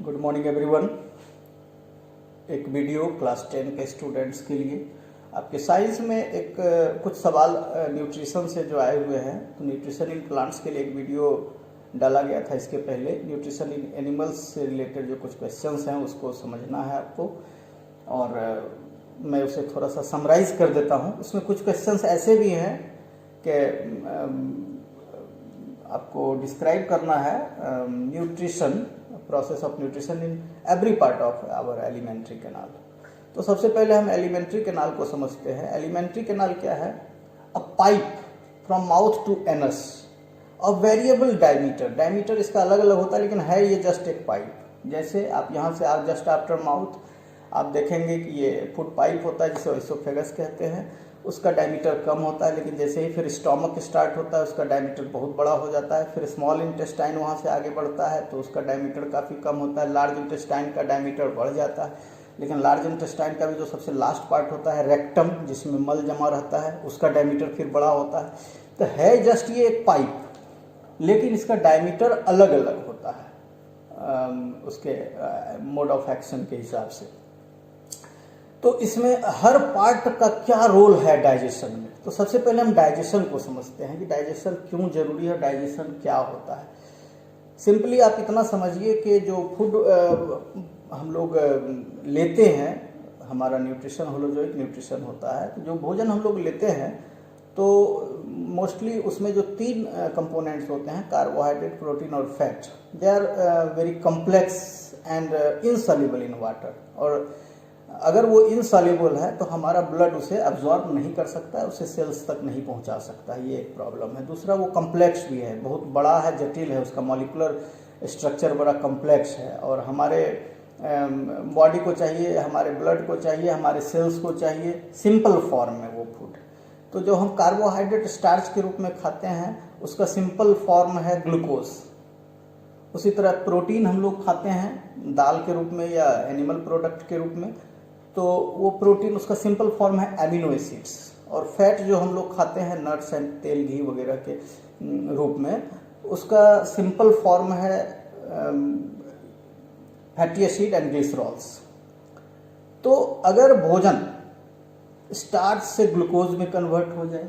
Good morning everyone. एक video class 10 के students के लिए आपके साइंस में एक कुछ सवाल न्यूट्रिशन से जो आए हुए हैं, तो न्यूट्रिशन इन प्लांट्स के लिए एक वीडियो डाला गया था। इसके पहले न्यूट्रिशन इन एनिमल्स से रिलेटेड जो कुछ क्वेश्चंस हैं उसको समझना है आपको, और मैं उसे थोड़ा सा समराइज कर देता हूं। उसमें कुछ क्वेश्चंस ऐसे भी हैं कि आपको डिस्क्राइब करना है nutrition, process of nutrition in every part of our alimentary canal. तो सबसे पहले हम एलिमेंट्री कैनाल को समझते हैं। एलिमेंट्री कैनाल क्या है? A pipe from mouth to anus of variable diameter. Diameter इसका अलग अलग होता है, लेकिन है ये जस्ट एक पाइप। जैसे आप यहाँ से आप जस्ट आफ्टर माउथ आप देखेंगे कि ये फूड पाइप होता है जिसे इसोफेगस कहते हैं। उसका डायमीटर कम होता है, लेकिन जैसे ही फिर स्टोमक स्टार्ट होता है उसका डायमीटर बहुत बड़ा हो जाता है। फिर स्मॉल इंटेस्टाइन वहाँ से आगे बढ़ता है तो उसका डायमीटर काफ़ी कम होता है। लार्ज इंटेस्टाइन का डायमीटर बढ़ जाता है, लेकिन लार्ज इंटेस्टाइन का भी जो सबसे लास्ट पार्ट होता है रेक्टम, जिसमें मल जमा रहता है, उसका डायमीटर फिर बड़ा होता है। तो है जस्ट ये एक पाइप, लेकिन इसका डायमीटर अलग अलग होता है उसके मोड ऑफ एक्शन के हिसाब से। तो इसमें हर पार्ट का क्या रोल है डाइजेशन में? तो सबसे पहले हम डाइजेशन को समझते हैं कि डाइजेशन क्यों जरूरी है, डाइजेशन क्या होता है। सिंपली आप इतना समझिए कि जो फूड हम लोग लेते हैं, हमारा न्यूट्रिशन होलोजोइक न्यूट्रिशन होता है। तो जो भोजन हम लोग लेते हैं तो मोस्टली उसमें जो तीन कंपोनेंट्स होते हैं, कार्बोहाइड्रेट, प्रोटीन और fat, they are very complex and insoluble in water. और अगर वो इनसॉल्युबल है तो हमारा ब्लड उसे अब्जॉर्ब नहीं कर सकता है, उसे सेल्स तक नहीं पहुंचा सकता है। ये एक प्रॉब्लम है। दूसरा, वो कॉम्प्लेक्स भी है, बहुत बड़ा है, जटिल है, उसका मॉलिक्यूलर स्ट्रक्चर बड़ा कॉम्प्लेक्स है। और हमारे बॉडी को चाहिए, हमारे ब्लड को चाहिए, हमारे सेल्स को चाहिए सिंपल फॉर्म में वो फूड। तो जो हम कार्बोहाइड्रेट स्टार्च के रूप में खाते हैं उसका सिंपल फॉर्म है ग्लूकोज। उसी तरह प्रोटीन हम लोग खाते हैं दाल के रूप में या एनिमल प्रोडक्ट के रूप में, तो वो प्रोटीन उसका सिंपल फॉर्म है एमिनो एसिड्स। और फैट जो हम लोग खाते हैं नट्स एंड तेल, घी वगैरह के रूप में, उसका सिंपल फॉर्म है फैटी एसिड एंड ग्लिसरॉल्स। तो अगर भोजन स्टार्च से ग्लूकोज में कन्वर्ट हो जाए,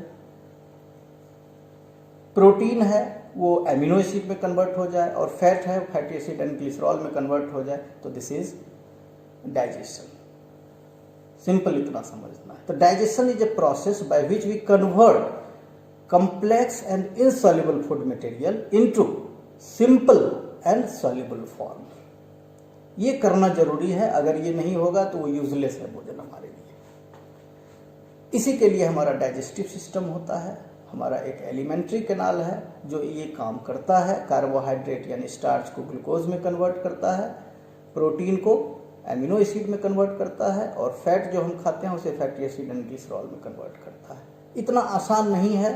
प्रोटीन है वो एमिनो एसिड में कन्वर्ट हो जाए, और फैट है फैटी एसिड एंड ग्लिसरॉल में कन्वर्ट हो जाए, तो दिस इज डाइजेशन। सिंपल इतना समझना है। तो digestion is a process by which we convert complex and insoluble food material into simple and soluble form. ये करना जरूरी है, अगर ये नहीं होगा तो वो यूजलेस है भोजन हमारे लिए। इसी के लिए हमारा डाइजेस्टिव सिस्टम होता है। हमारा एक एलिमेंट्री कैनाल है जो ये काम करता है। कार्बोहाइड्रेट यानी स्टार्च को ग्लूकोज में कन्वर्ट करता है, प्रोटीन को एमिनो एसिड में कन्वर्ट करता है, और फैट जो हम खाते हैं उसे फैटी एसिड एंड ग्लिसरॉल में कन्वर्ट करता है। इतना आसान नहीं है,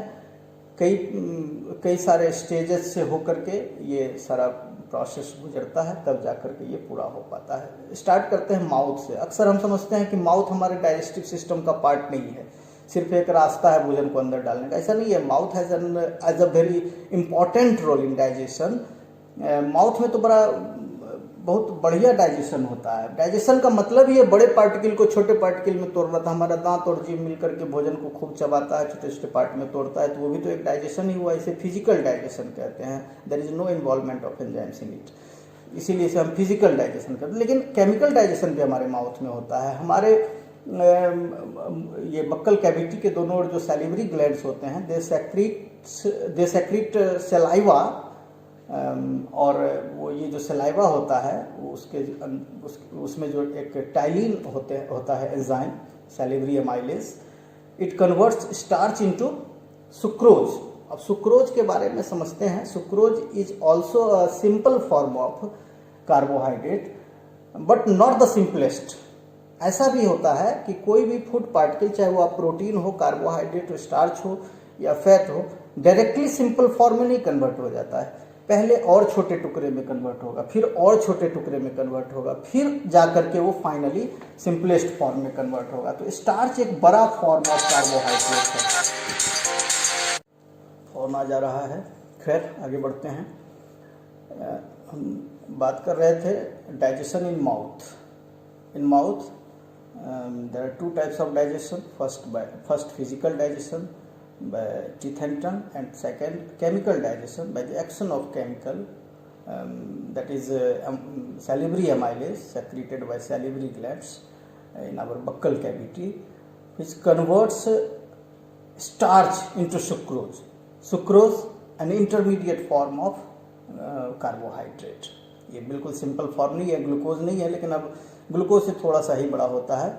कई सारे स्टेजेस से होकर के ये सारा प्रोसेस गुजरता है, तब जाकर के ये पूरा हो पाता है। स्टार्ट करते हैं माउथ से। अक्सर हम समझते हैं कि माउथ हमारे डाइजेस्टिव सिस्टम का पार्ट नहीं है, सिर्फ एक रास्ता है भोजन को अंदर डालने का। ऐसा नहीं है। Mouth has a very important role in digestion. Mouth में तो बहुत बढ़िया डाइजेशन होता है। डाइजेशन का मतलब ही है बड़े पार्टिकल को छोटे पार्टिकल में तोड़ना था। हमारा दांत और जीभ मिलकर के भोजन को खूब चबाता है, छोटे छोटे पार्ट में तोड़ता है, तो वो भी तो एक डाइजेशन ही हुआ। इसे फिजिकल डाइजेशन कहते हैं। There is no involvement of enzymes in it, इसीलिए इसे हम फिजिकल डाइजेशन करते हैं। लेकिन केमिकल डाइजेशन भी हमारे माउथ में होता है। हमारे ये बक्कल कैविटी के दोनों ओर जो सैलिवरी ग्लैंड्स होते हैं, दे सेक्रीट सलाइवा, और वो ये जो सलाइवा होता है वो उसमें जो एक टाइलिन होता है enzyme, salivary amylase, it converts starch into sucrose. अब सुक्रोज के बारे में समझते हैं। Sucrose is also a simple form of carbohydrate but not the simplest. ऐसा भी होता है कि कोई भी फूड पार्टिकल, चाहे वो आप प्रोटीन हो, कार्बोहाइड्रेट हो, स्टार्च हो या फैट हो, डायरेक्टली सिंपल फॉर्म में नहीं कन्वर्ट हो जाता है। पहले और छोटे टुकड़े में कन्वर्ट होगा, फिर और छोटे टुकड़े में कन्वर्ट होगा, फिर जाकर के वो फाइनली सिंपलेस्ट फॉर्म में कन्वर्ट होगा। तो स्टार्च एक बड़ा फॉर्म ऑफ कार्बोहाइड्रेट है। फोन आ जा रहा है, खैर आगे बढ़ते हैं। हम बात कर रहे थे digestion in mouth. In mouth, there are two types of digestion. First physical digestion by teeth and tongue, and second chemical digestion by the action of chemical, that is salivary amylase secreted by salivary glands in our buccal cavity, which converts starch into sucrose. Sucrose an intermediate form of carbohydrate. ये बिल्कुल simple form नहीं है, glucose नहीं है, लेकिन अब glucose से थोड़ा सा ही बड़ा होता है,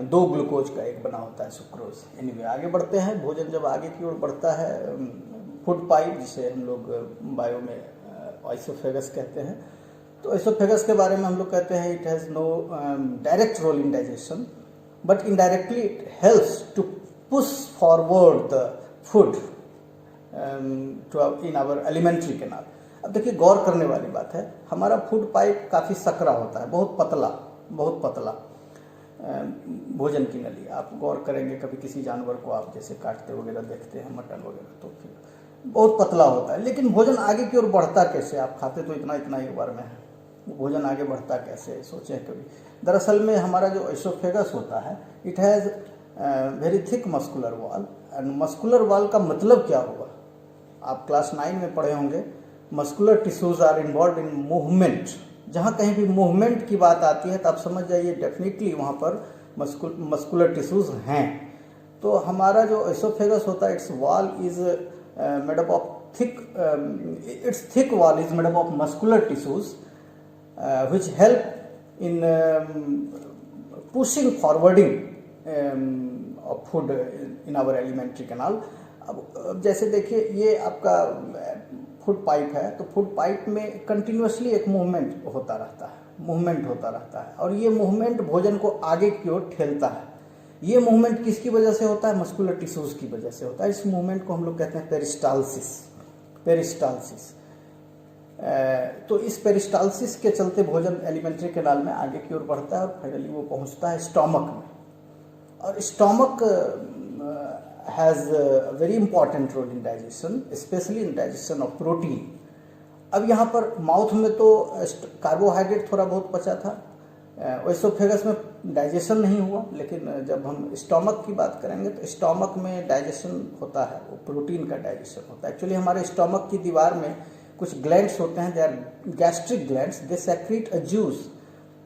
2 ग्लूकोज का एक बना होता है सुक्रोज. एनीवे आगे बढ़ते हैं. भोजन जब आगे की ओर बढ़ता है, फूड पाइप जिसे हम लोग बायो में आइसोफेगस कहते हैं, तो आइसोफेगस के बारे में हम लोग कहते हैं it has no direct role in digestion, but indirectly it helps to push forward the food in our alimentary canal. अब देखिए, गौर करने वाली बात है, हमारा फूड पाइप काफ़ी सकरा होता है, बहुत पतला भोजन की नली. आप गौर करेंगे कभी किसी जानवर को आप जैसे काटते वगैरह देखते हैं, मटन वगैरह, तो फिर बहुत पतला होता है. लेकिन भोजन आगे की ओर बढ़ता कैसे? आप खाते तो इतना एक बार में है, भोजन आगे बढ़ता कैसे, सोचें कभी. दरअसल में हमारा जो एसोफेगस होता है, it has very thick muscular wall. And muscular wall का मतलब क्या हुआ? आप क्लास 9 में पढ़े होंगे, muscular tissues are involve in movement. जहाँ कहीं भी मूवमेंट की बात आती है तो आप समझ जाइए डेफिनेटली वहाँ पर मस्कुलर टिश्यूज हैं. तो हमारा जो एसोफेगस होता है, its wall is made up of its thick wall is made up of muscular tissues which help in pushing forwarding of food in our alimentary canal. अब जैसे देखिए, ये आपका फूड पाइप है, तो फूड पाइप में कंटिन्यूसली एक movement होता रहता है, और ये मूवमेंट भोजन को आगे की ओर ठेलता है. ये मूवमेंट किसकी वजह से होता है? मस्कुलर टिश्यूज की वजह से होता है. इस मूवमेंट को हम लोग कहते हैं पेरिस्टालसिस. तो इस पेरिस्टालसिस के चलते भोजन एलिमेंट्री कैनाल में आगे की ओर बढ़ता है और फाइनली वो पहुंचता है स्टोमक में. और stomach has a very important role in digestion, especially in digestion of protein. अब यहाँ पर माउथ में तो कार्बोहाइड्रेट थोड़ा बहुत बचा था, एसोफेगस में डाइजेशन नहीं हुआ, लेकिन जब हम स्टोमक की बात करेंगे तो स्टोमक में डाइजेशन होता है, वो प्रोटीन का डाइजेशन होता है. एक्चुअली हमारे स्टोमक की दीवार में कुछ ग्लैंड्स होते हैं, they are gastric glands. They secrete a juice,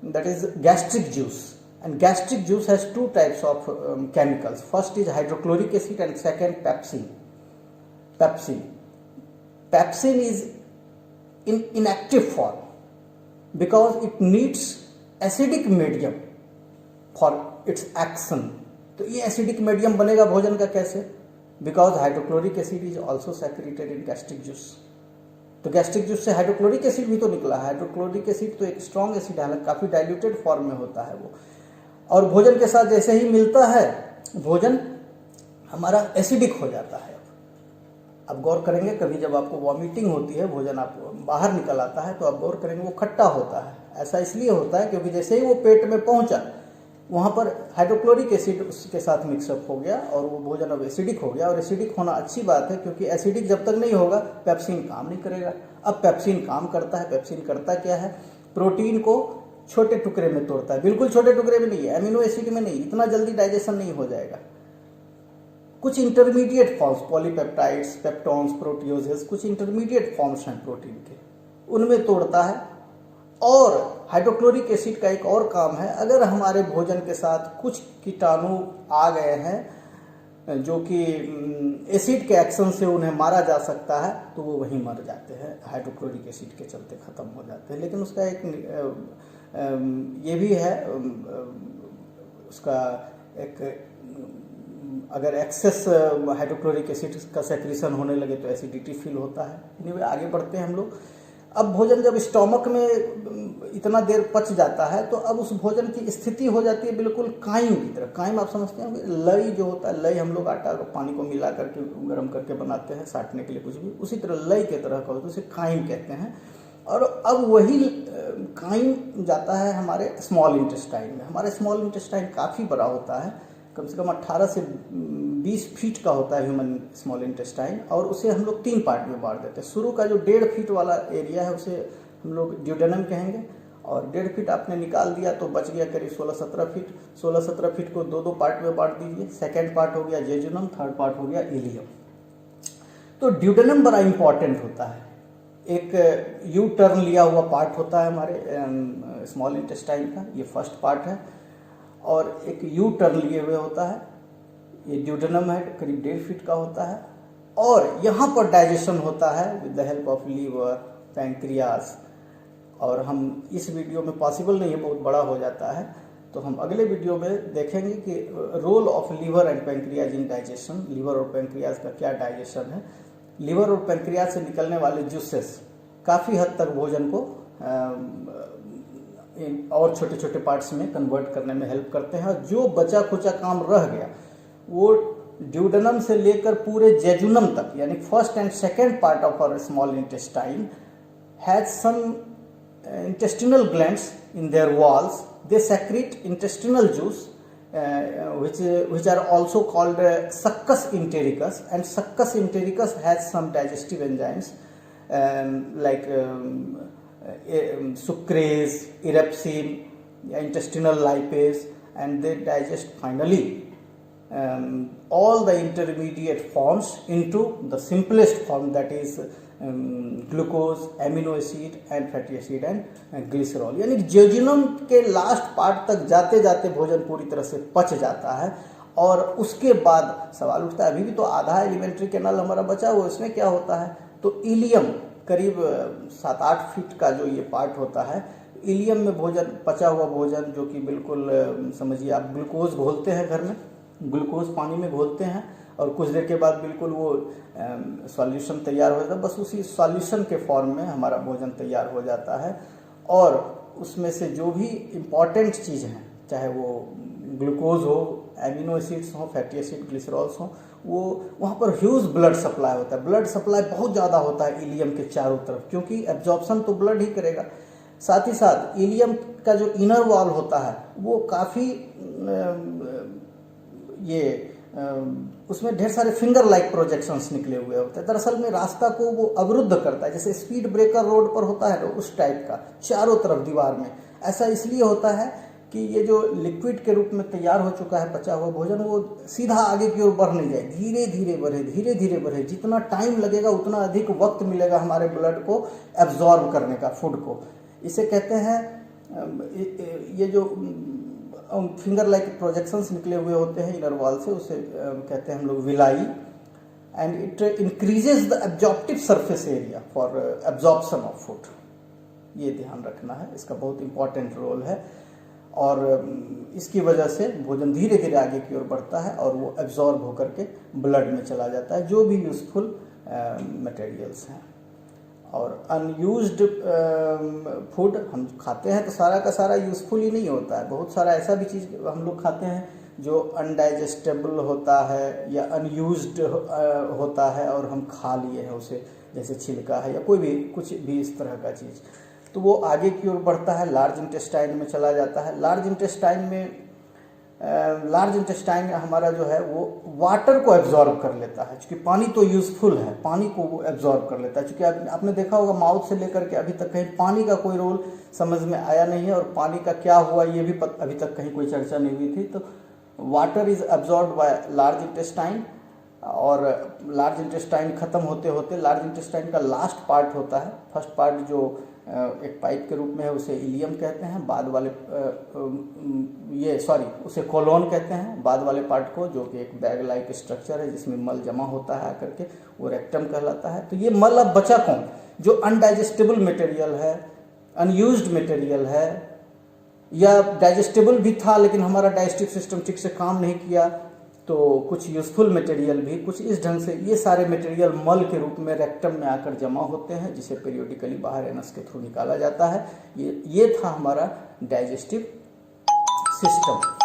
that is gastric juice, and gastric juice has two types of chemicals. First is hydrochloric acid and second pepsin is in inactive form because it needs acidic medium for its action. तो ये acidic medium बनेगा भोजन का कैसे? Because hydrochloric acid is also secreted in gastric juice. तो gastric juice से hydrochloric acid भी तो निकला है. हाइड्रोक्लोरिक एसिड तो एक स्ट्रॉन्ग एसिड है, काफ़ी डाइल्यूटेड फॉर्म में होता है वो, और भोजन के साथ जैसे ही मिलता है भोजन हमारा एसिडिक हो जाता है. अब गौर करेंगे, कभी जब आपको वॉमिटिंग होती है, भोजन आप बाहर निकल आता है, तो आप गौर करेंगे वो खट्टा होता है. ऐसा इसलिए होता है क्योंकि जैसे ही वो पेट में पहुंचा, वहाँ पर हाइड्रोक्लोरिक एसिड उसके साथ मिक्सअप हो गया और वो भोजन अब एसिडिक हो गया. और एसिडिक होना अच्छी बात है, क्योंकि एसिडिक जब तक नहीं होगा पेप्सिन काम नहीं करेगा. अब पेप्सिन काम करता है. पेप्सिन करता क्या है? प्रोटीन को छोटे टुकड़े में तोड़ता है. बिल्कुल छोटे टुकड़े में नहीं है, एमिनो एसिड में नहीं, इतना जल्दी डाइजेशन नहीं हो जाएगा. कुछ intermediate forms, polypeptides, peptones, proteoses, कुछ इंटरमीडिएट फॉर्म्स हैं प्रोटीन के, उनमें तोड़ता है. और हाइड्रोक्लोरिक एसिड का एक और काम है, अगर हमारे भोजन के साथ कुछ कीटाणु आ गए हैं जो कि एसिड के एक्शन से उन्हें मारा जा सकता है, तो वो वहीं मर जाते हैं, हाइड्रोक्लोरिक एसिड के चलते ख़त्म हो जाते हैं. लेकिन उसका एक ये भी है, उसका एक, अगर एक्सेस हाइड्रोक्लोरिक एसिड का सेक्रेशन होने लगे तो एसिडिटी फील होता है. एनीवे आगे बढ़ते हैं हम लोग. अब भोजन जब स्टोमक में इतना देर पच जाता है, तो अब उस भोजन की स्थिति हो जाती है बिल्कुल काइम की तरह. काइम आप समझते हैं, लई जो होता है, लई हम लोग आटा और पानी को मिला करके गर्म करके बनाते हैं साटने के लिए कुछ भी, उसी तरह लई के तरह का होता है, उसे काइम कहते हैं. और अब वही काइम जाता है हमारे स्मॉल इंटेस्टाइन में. हमारे स्मॉल इंटेस्टाइन काफ़ी बड़ा होता है, कम से कम 18 से 20 फीट का होता है ह्यूमन स्मॉल इंटेस्टाइन, और उसे हम लोग 3 पार्ट में बांट देते हैं. शुरू का जो 1.5 फीट वाला एरिया है उसे हम लोग ड्यूडेनम कहेंगे, और 1.5 फीट आपने निकाल दिया तो बच गया करीब 16-17 फीट। 16-17 फीट को दो पार्ट में बांट दीजिए। सेकेंड पार्ट हो गया जेजुनम, थर्ड पार्ट हो गया इलियम। तो ड्यूडेनम बड़ा इंपॉर्टेंट होता है। एक यू टर्न लिया हुआ पार्ट होता है हमारे स्मॉल इंटेस्टाइन का, ये फर्स्ट पार्ट है, और एक यू टर्न लिए हुए होता है, ये ड्यूडेनम है, करीब 1.5 फीट का होता है। और यहाँ पर डाइजेशन होता है with the help of liver, pancreas. और हम इस वीडियो में पॉसिबल नहीं है, बहुत बड़ा हो जाता है, तो हम अगले वीडियो में देखेंगे कि role of liver and pancreas in digestion, liver और पैंक्रियाज का क्या डाइजेशन है। लीवर और पैंक्रियाज से निकलने वाले जूसेस काफ़ी हद तक भोजन को और छोटे छोटे पार्ट्स में कन्वर्ट करने में हेल्प करते हैं। और जो बचा खुचा काम रह गया वो ड्यूडेनम से लेकर पूरे जेजुनम तक, यानी first and second part of our small intestine has some intestinal glands in their walls. They secrete intestinal juice which are also called succus entericus, and succus entericus has some digestive enzymes like sucrase, erepsin, intestinal lipase, and they digest finally all the intermediate forms into the simplest form, that is glucose, amino acid and fatty acid and glycerol. यानी jejunum के last part तक जाते जाते भोजन पूरी तरह से पच जाता है। और उसके बाद सवाल उठता है, अभी भी तो आधा एलिमेंट्री कैनाल हमारा बचा हुआ, इसमें क्या होता है। तो इलियम करीब 7-8 फीट का जो ये पार्ट होता है, इलियम में भोजन, पचा हुआ भोजन, जो कि बिल्कुल समझिए आप ग्लूकोज घोलते हैं घर में, ग्लूकोज पानी में घोलते हैं और कुछ देर के बाद बिल्कुल वो सॉल्यूशन तैयार हो जाता है, बस उसी सॉल्यूशन के फॉर्म में हमारा भोजन तैयार हो जाता है। और उसमें से जो भी इम्पॉर्टेंट चीज़ हैं, चाहे वो ग्लूकोज हो, एमिनो एसिड्स हो, फैटी एसिड, ग्लिसरॉल्स हो, वो वहाँ पर ह्यूज ब्लड सप्लाई होता है। ब्लड सप्लाई बहुत ज़्यादा होता है इलियम के चारों तरफ, क्योंकि एब्जॉर्प्शन तो ब्लड ही करेगा। साथ ही साथ इलियम का जो इनर वॉल होता है वो काफ़ी उसमें ढेर सारे फिंगर लाइक प्रोजेक्शंस निकले हुए होते हैं। दरअसल में रास्ता को वो अवरुद्ध करता है, जैसे स्पीड ब्रेकर रोड पर होता है ना, उस टाइप का चारों तरफ दीवार में। ऐसा इसलिए होता है कि ये जो लिक्विड के रूप में तैयार हो चुका है पचा हुआ भोजन, वो सीधा आगे की ओर बढ़ नहीं जाए, धीरे धीरे बढ़े। जितना टाइम लगेगा उतना अधिक वक्त मिलेगा हमारे ब्लड को एब्जॉर्ब करने का, फूड को। इसे कहते हैं, ये जो फिंगर लाइक प्रोजेक्शंस निकले हुए होते हैं इनर वॉल से, उसे कहते हैं हम लोग villi. And it increases the absorptive surface area for absorption of food. ये ध्यान रखना है, इसका बहुत इंपॉर्टेंट रोल है। और इसकी वजह से भोजन धीरे धीरे आगे की ओर बढ़ता है और वो एब्जॉर्ब होकर के ब्लड में चला जाता है, जो भी यूजफुल मटेरियल्स हैं। और अनयूज्ड फूड हम खाते हैं तो सारा का सारा यूज़फुल ही नहीं होता है। बहुत सारा ऐसा भी चीज़ हम लोग खाते हैं जो अनडाइजेस्टेबल होता है या अनयूज्ड होता है और हम खा लिए हैं उसे, जैसे छिलका है या कोई भी कुछ भी इस तरह का चीज़, तो वो आगे की ओर बढ़ता है, लार्ज इंटेस्टाइन में चला जाता है। लार्ज इंटेस्टाइन हमारा जो है वो वाटर को एब्जॉर्ब कर लेता है, क्योंकि पानी तो यूज़फुल है, पानी को वो एब्जॉर्ब कर लेता है। क्योंकि आपने देखा होगा माउथ से लेकर के अभी तक कहीं पानी का कोई रोल समझ में आया नहीं है, और पानी का क्या हुआ ये भी अभी तक कहीं कोई चर्चा नहीं हुई थी। तो water is absorb by large intestine, और लार्ज इंटेस्टाइन खत्म होते होते लार्ज इंटेस्टाइन का लास्ट पार्ट होता है। फर्स्ट पार्ट जो एक पाइप के रूप में है उसे इलियम कहते हैं, बाद वाले उसे कोलोन कहते हैं। बाद वाले पार्ट को, जो कि एक बैग लाइक स्ट्रक्चर है जिसमें मल जमा होता है आकर के, वो रेक्टम कहलाता है। तो ये मल अब बचा कौन, जो अनडाइजेस्टेबल मटेरियल है, अनयूज्ड मटेरियल है, या डाइजेस्टेबल भी था लेकिन हमारा डाइजेस्टिव सिस्टम ठीक से काम नहीं किया, तो कुछ यूजफुल मटेरियल भी कुछ इस ढंग से, ये सारे मटेरियल मल के रूप में रेक्टम में आकर जमा होते हैं, जिसे पीरियोडिकली बाहर एनस के थ्रू निकाला जाता है। ये था हमारा डाइजेस्टिव सिस्टम।